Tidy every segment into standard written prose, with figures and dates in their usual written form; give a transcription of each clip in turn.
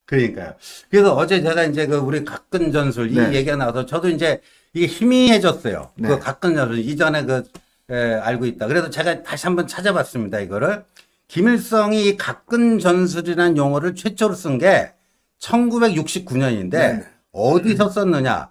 그러니까요. 그래서 어제 제가 이제 그 우리 각근 전술 이 얘기가 나와서 저도 이제 이게 희미해졌어요. 그 각근 전술 이전에 알고 있다. 그래서 제가 다시 한번 찾아봤습니다. 이거를 김일성이 이 각근 전술이라는 용어를 최초로 쓴 게 1969년인데 어디서 썼느냐?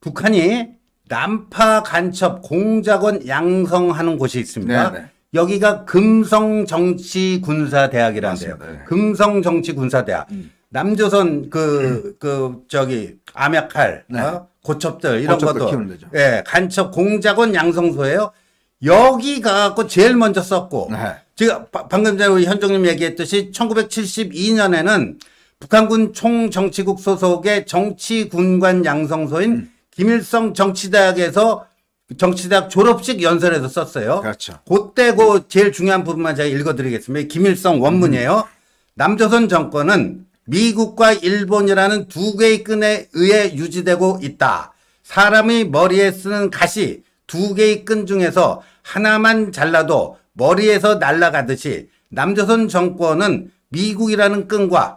북한이 남파 간첩 공작원 양성하는 곳이 있습니다. 여기가 금성정치군사대학이라는 데요. 금성정치군사대학. 남조선 암약할 고첩들 이런 것도 간첩 공작원 양성소예요. 여기 가갖고 제일 먼저 썼고 제가 방금 전에 우리 현종님 얘기했듯이 1972년에는 북한군 총정치국 소속의 정치군관 양성소인 김일성 정치대학에서 정치대학 졸업식 연설에서 썼어요. 그렇죠. 그때 제일 중요한 부분만 제가 읽어드리겠습니다. 김일성 원문이에요. 남조선 정권은 미국과 일본이라는 두 개의 끈에 의해 유지되고 있다. 사람이 머리에 쓰는 가시 두 개의 끈 중에서 하나만 잘라도 머리에서 날아가듯이 남조선 정권은 미국이라는 끈과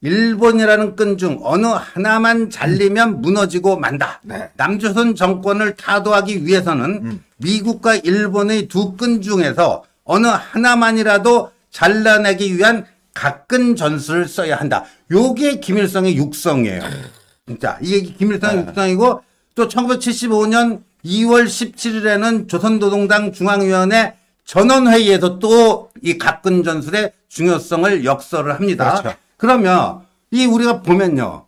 일본이라는 끈 중 어느 하나만 잘리면 무너지고 만다. 남조선 정권을 타도하기 위해서는 미국과 일본의 두 끈 중에서 어느 하나만이라도 잘라내기 위한 각근 전술을 써야 한다. 요게 김일성의 육성이에요. 진짜 이게 김일성의 육성이고 또 1975년 2월 17일에는 조선노동당 중앙위원회 전원회의에서 또 이 각근 전술의 중요성을 역설을 합니다. 그렇죠. 그러면 우리가 보면요.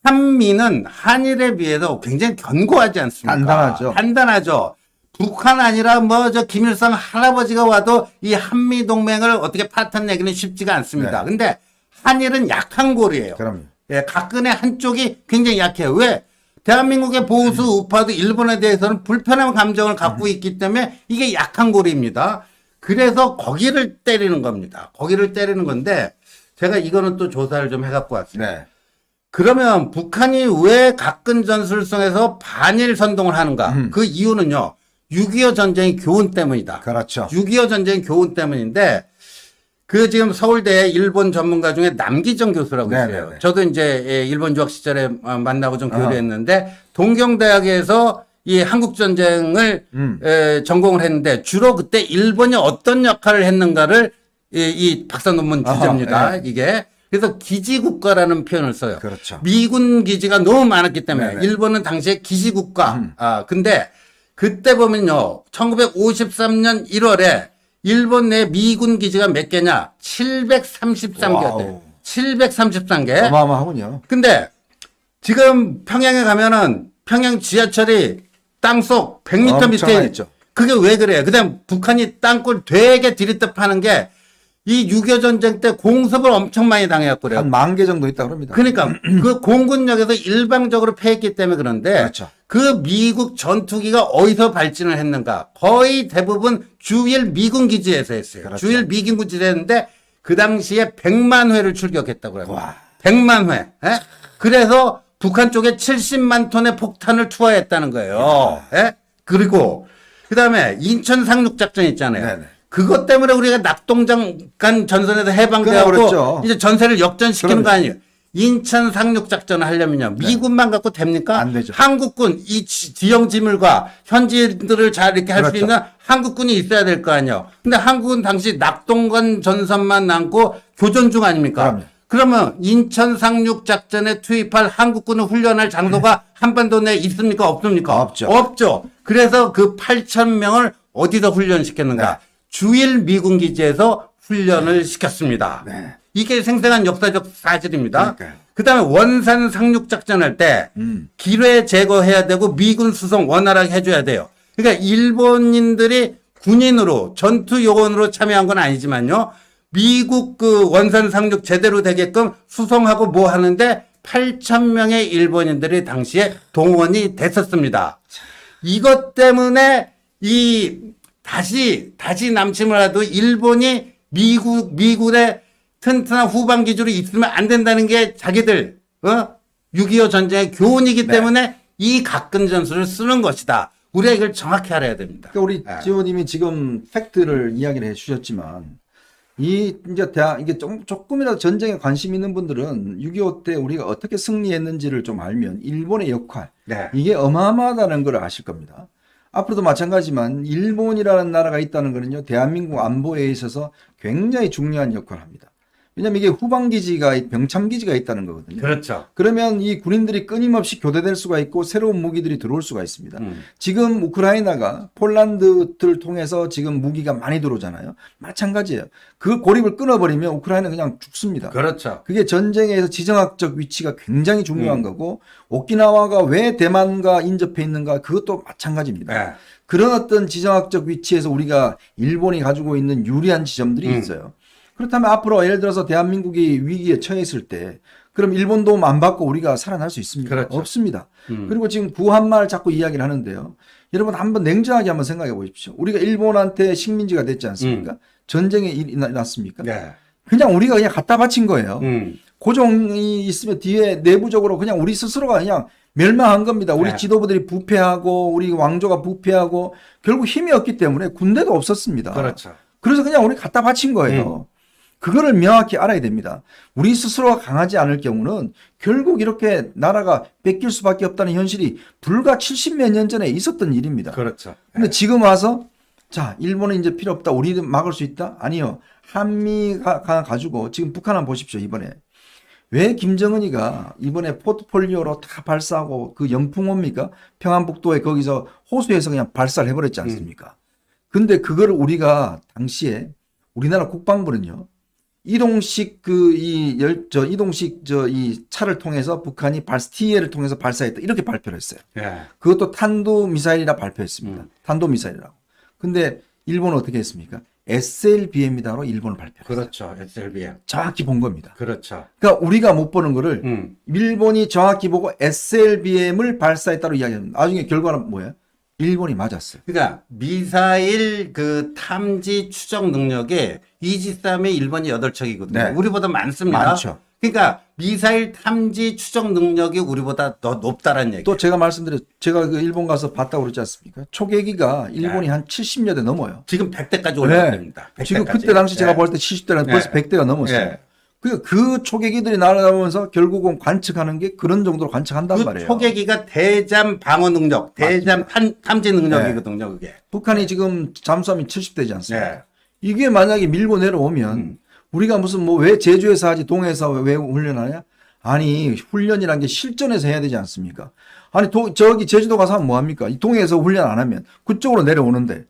한미는 한일에 비해서 굉장히 견고하지 않습니까? 단단하죠. 단단하죠. 북한 아니라 김일성 할아버지가 와도 이 한미 동맹을 어떻게 파탄 내기는 쉽지가 않습니다. 근데 한일은 약한 골이에요. 그럼요. 각근의 한쪽이 굉장히 약해요. 왜? 대한민국의 보수 우파도 일본에 대해서는 불편한 감정을 갖고 있기 때문에 이게 약한 골입니다. 그래서 거기를 때리는 겁니다. 거기를 때리는 건데 제가 이거는 또 조사를 좀 해갖고 왔습니다. 그러면 북한이 왜 각근 전술성에서 반일 선동을 하는가? 그 이유는요. 6.25 전쟁의 교훈 때문이다. 그렇죠. 6.25 전쟁의 교훈 때문인데 지금 서울대 일본 전문가 중에 남기정 교수라고 있어요. 저도 이제 일본 유학 시절에 만나고 좀 교류했는데 동경대학에서 이 한국전쟁을 전공을 했는데 주로 그때 일본이 어떤 역할을 했는가를 이 박사 논문 주제입니다. 이게. 그래서 기지국가라는 표현을 써요. 그렇죠. 미군 기지가 너무 많았기 때문에 일본은 당시에 기지국가. 근데 그때 보면요. 1953년 1월에 일본 내 미군 기지가 몇 개냐? 733개였대요. 733개. 어마어마하군요. 근데 지금 평양에 가면은 평양 지하철이 땅속 100m 밑에 있죠. 그게 왜 그래요? 그다음 북한이 땅굴 되게 들이듯 파는 게 이 6.25 전쟁 때 공습을 엄청 많이 당해갖고 그래요. 한 10,000개 정도 있다고 합니다. 그러니까 그 공군력에서 일방적으로 패했기 때문에 그런데 그 미국 전투기가 어디서 발진을 했는가? 거의 대부분 주일 미군 기지에서 했어요. 주일 미군 기지에서 했는데 그 당시에 100만 회를 출격했다고 해요. 100만 회. 그래서 북한 쪽에 70만 톤의 폭탄을 투하했다는 거예요. 그리고 그다음에 인천 상륙작전 있잖아요. 그것 때문에 우리가 낙동강 전선에서 해방되었고 이제 전세를 역전시키는 거 아니에요. 인천 상륙작전을 하려면요. 미군만 갖고 됩니까? 안 되죠. 한국군, 이 지형 지물과 현지인들을 잘 이렇게 할 수 있는 한국군이 있어야 될 거 아니에요. 근데 한국은 당시 낙동강 전선만 남고 교전 중 아닙니까? 그러면 인천 상륙작전에 투입할 한국군을 훈련할 장소가 한반도 내에 있습니까? 없습니까? 없죠. 그래서 그 8,000명을 어디서 훈련시켰는가? 주일 미군 기지에서 훈련을 시켰습니다. 이게 생생한 역사적 사실입니다. 그다음에 원산 상륙작전 할 때 기뢰 제거해야 되고 미군 수송 원활하게 해줘야 돼요. 그러니까 일본인들이 군인으로 전투 요원으로 참여한 건 아니지만요. 미국 그 원산 상륙 제대로 되게끔 수송하고 뭐 하는데 8,000명의 일본인들이 당시에 동원이 됐었습니다. 이것 때문에 다시 남침을 해도 일본이 미군의 튼튼한 후방 기지로 있으면 안 된다는 게 자기들 6.25 전쟁의 교훈이기 때문에 이 각근 전술을 쓰는 것이다. 우리가 이걸 정확히 알아야 됩니다. 그러니까 우리 지호님이 지금 팩트를 이야기를 해주셨지만 이게 조금이라도 전쟁에 관심 있는 분들은 6.25 때 우리가 어떻게 승리했는지를 좀 알면 일본의 역할, 네. 이게 어마어마하다는 걸 아실 겁니다. 앞으로도 마찬가지지만 일본이라는 나라가 있다는 거는요, 대한민국 안보에 있어서 굉장히 중요한 역할을 합니다. 왜냐하면 이게 후방기지가, 병참기지가 있다는 거거든요. 그렇죠. 그러면 이 군인들이 끊임없이 교대될 수가 있고 새로운 무기들이 들어올 수가 있습니다. 지금 우크라이나가 폴란드를 통해서 지금 무기가 많이 들어오잖아요. 마찬가지예요. 그 고립을 끊어버리면 우크라이나는 그냥 죽습니다. 그렇죠. 그게 전쟁에서 지정학적 위치가 굉장히 중요한 거고, 오키나와가 왜 대만과 인접해 있는가, 그것도 마찬가지입니다. 네. 그런 어떤 지정학적 위치에서 우리가 일본이 가지고 있는 유리한 지점들이 있어요. 그렇다면 앞으로 예를 들어서 대한민국이 위기에 처했을 때 그럼 일본 도움 안 받고 우리가 살아날 수 있습니까? 그렇죠. 없습니다. 그리고 지금 구한말 자꾸 이야기를 하는데요. 여러분 한번 냉정하게 한번 생각해 보십시오. 우리가 일본한테 식민지가 됐지 않습니까? 전쟁에 일이 났습니까? 네. 그냥 우리가 그냥 갖다 바친 거예요. 음. 고종이 있으면 뒤에 내부적으로 그냥 우리 스스로가 그냥 멸망한 겁니다. 우리 네. 지도부들이 부패하고 우리 왕조가 부패하고 결국 힘이 없기 때문에 군대도 없었습니다. 그렇죠. 그래서 그냥 우리 갖다 바친 거예요. 그거를 명확히 알아야 됩니다. 우리 스스로가 강하지 않을 경우는 결국 이렇게 나라가 뺏길 수밖에 없다는 현실이 불과 70몇 년 전에 있었던 일입니다. 그렇죠. 근데 지금 와서 자, 일본은 이제 필요 없다. 우리도 막을 수 있다? 아니요. 한미가 가지고 지금 북한 한번 보십시오. 이번에. 왜 김정은이가 이번에 포트폴리오로 다 발사하고 그 영풍호입니까? 평안북도에 거기서 호수에서 그냥 발사를 해버렸지 않습니까? 근데 그거를 우리가 당시에 우리나라 국방부는요. 이동식 이 차를 통해서 북한이 TE를 통해서 발사했다. 이렇게 발표를 했어요. 예. 그것도 탄도미사일이라 발표했습니다. 탄도미사일이라고. 근데 일본은 어떻게 했습니까? SLBM이다로 일본을 발표했어요. 그렇죠. SLBM. 정확히 본 겁니다. 그렇죠. 그러니까 우리가 못 보는 거를 일본이 정확히 보고 SLBM을 발사했다고 이야기합니다. 나중에 결과는 뭐예요? 일본이 맞았어요. 그러니까 미사일 그 탐지 추적 능력에 이지스함의 일본이 8척이거든요. 네. 우리보다 많습니다. 많죠. 그러니까 미사일 탐지 추적 능력이 우리보다 더 높다는 얘기. 또 제가 제가 그 일본 가서 봤다고 그러지 않습니까? 초계기가 일본이 한 70여 대 넘어요. 지금 100대까지 올라갑니다. 네. 지금 그때 당시 제가 볼 때 70대는 벌써 100대가 넘었어요. 그 초계기들이 날아가면서 결국은 관측하는 게 그런 정도로 관측한단 말이에요. 초계기가 대잠 방어 능력, 대잠 탐지 능력이거든요, 그게. 북한이 지금 잠수함이 70대지 않습니까? 네. 이게 만약에 밀고 내려오면 우리가 무슨 왜 제주에서 하지 동해에서 왜 훈련하냐? 아니 훈련이란 게 실전에서 해야 되지 않습니까? 아니 저기 제주도 가서 하면 뭐합니까? 이 동해에서 훈련 안 하면 그쪽으로 내려오는데.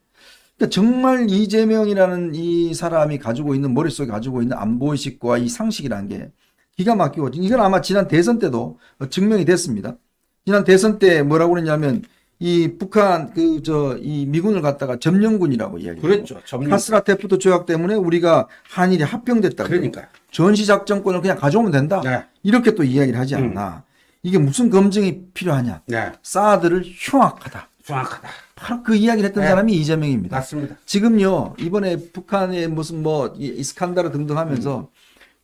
그러니까 정말 이재명이라는 이 사람이 가지고 있는 머릿속에 가지고 있는 안보의식과 이 상식이라는 게 기가 막히고 이건 아마 지난 대선 때도 증명이 됐습니다. 지난 대선 때 뭐라고 그랬냐면 이 북한 이 미군을 갖다가 점령군이라고 이야기해요. 그랬죠. 카스라테프트 조약 때문에 우리가 한일이 합병됐다고. 그러니까 전시작전권을 그냥 가져오면 된다. 네. 이렇게 또 이야기를 하지 않나. 이게 무슨 검증이 필요하냐. 네. 사드를 흉악하다. 정확하다. 바로 그 이야기를 했던 사람이 이재명입니다. 맞습니다. 지금요, 이번에 북한의 무슨 이스칸다르 등등 하면서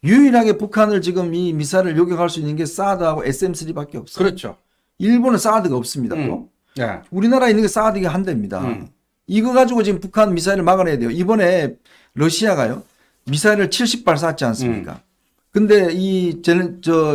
유일하게 북한을 지금 이 미사일을 요격할 수 있는 게 사드하고 SM3밖에 없어요. 그렇죠. 일본은 사드가 없습니다. 또. 네. 우리나라에 있는 게 사드가 한 대입니다. 이거 가지고 지금 북한 미사일을 막아내야 돼요. 이번에 러시아가요, 미사일을 70발 쐈지 않습니까? 근데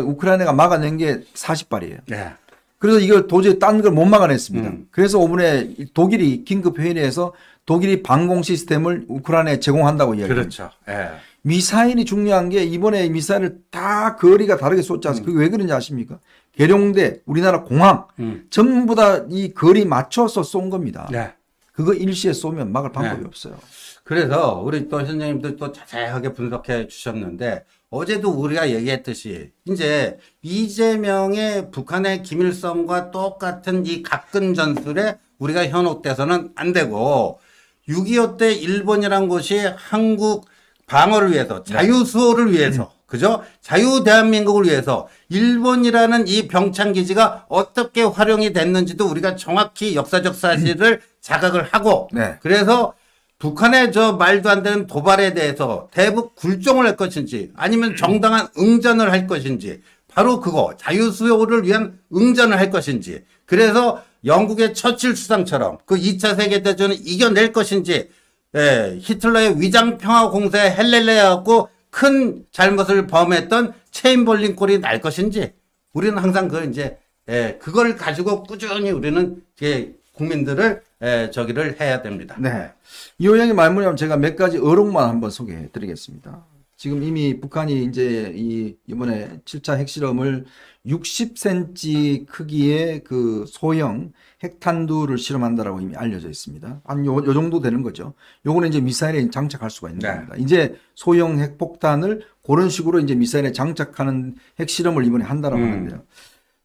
우크라이나가 막아낸 게 40발이에요. 네. 그래서 이걸 도저히 딴 걸 못 막아냈습니다. 그래서 오번에 독일이 긴급 회의를 해서 독일이 방공 시스템을 우크라이나에 제공한다고 이야기합니다. 그렇죠. 예. 미사일이 중요한 게 이번에 미사일을 다 거리가 다르게 쏟지 않습니까? 그게 왜 그런지 아십니까? 계룡대, 우리나라 공항 전부 다 이 거리 맞춰서 쏜 겁니다. 네. 그거 일시에 쏘면 막을 방법이 없어요. 그래서 우리 또 선생님들 또 자세하게 분석해 주셨는데 어제도 우리가 얘기했듯이 이제 이재명의 북한의 김일성과 똑같은 이 가끔 전술에 우리가 현혹돼서는 안 되고 6.25 때 일본이란 곳이 한국 방어를 위해서 자유수호를 위해서 그죠? 자유 대한민국을 위해서 일본이라는 이 병창기지가 어떻게 활용이 됐는지도 우리가 정확히 역사적 사실을 자각을 하고 그래서 북한의 저 말도 안 되는 도발에 대해서 대북 굴종을 할 것인지 아니면 정당한 응전을 할 것인지 바로 그거 자유수호를 위한 응전을 할 것인지 그래서 영국의 처칠 수상처럼 그 2차 세계대전을 이겨낼 것인지 히틀러의 위장평화 공세에 헬렐레하고 큰 잘못을 범했던 체인벌린 꼴이 날 것인지 우리는 항상 그걸 가지고 꾸준히 우리는 국민들을 저기를 해야 됩니다. 네. 이 요약의 말문이면 제가 몇 가지 어록만 한번 소개해 드리겠습니다. 지금 이미 북한이 이제 이번에 7차 핵실험을 60cm 크기의 그 소형 핵탄두를 실험한다라고 이미 알려져 있습니다. 한 요 정도 되는 거죠. 요거는 이제 미사일에 장착할 수가 있는 겁니다. 이제 소형 핵폭탄을 그런 식으로 이제 미사일에 장착하는 핵실험을 이번에 한다라고 하는데요.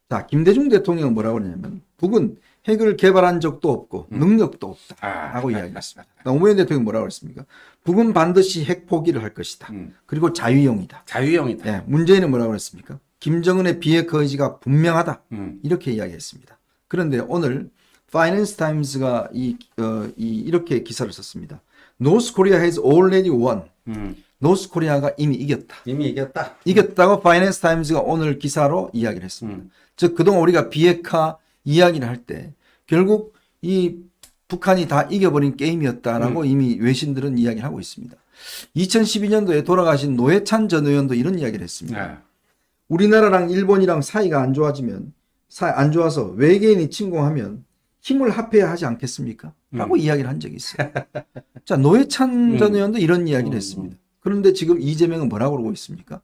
자, 김대중 대통령은 뭐라고 그러냐면 북은 핵을 개발한 적도 없고 능력도 없다라고 이야기했습니다. 노무현 대통령이 뭐라고 했습니까? 북은 반드시 핵 포기를 할 것이다. 그리고 자유형이다. 자유형이다. 네, 문재인은 뭐라고 했습니까? 김정은의 비핵화 의지가 분명하다. 이렇게 이야기했습니다. 그런데 오늘 파이낸스 타임스가 이렇게 기사를 썼습니다. North Korea has already won. 노스 코리아가 이미 이겼다. 이미 이겼다. 이겼다고 파이낸스 타임스가 오늘 기사로 이야기를 했습니다. 즉 그동안 우리가 비핵화 이야기를 할 때 결국 이 북한이 다 이겨버린 게임이었다라고 이미 외신들은 이야기를 하고 있습니다. 2012년도에 돌아가신 노회찬 전 의원도 이런 이야기를 했습니다. 네. 우리나라랑 일본이랑 사이가 안 좋아서 외계인이 침공하면 힘을 합해야 하지 않겠습니까? 라고 이야기를 한 적이 있어요. 자, 노회찬 전 의원도 이런 이야기를 했습니다. 그런데 지금 이재명은 뭐라고 그러고 있습니까?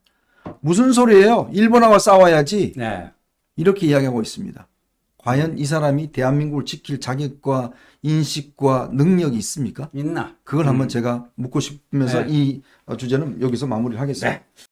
무슨 소리예요? 일본하고 싸워야지. 네. 이렇게 이야기하고 있습니다. 과연 이 사람이 대한민국을 지킬 자격과 인식과 능력이 있습니까? 있나? 그걸 한번 제가 묻고 싶으면서 이 주제는 여기서 마무리를 하겠습니다. 네.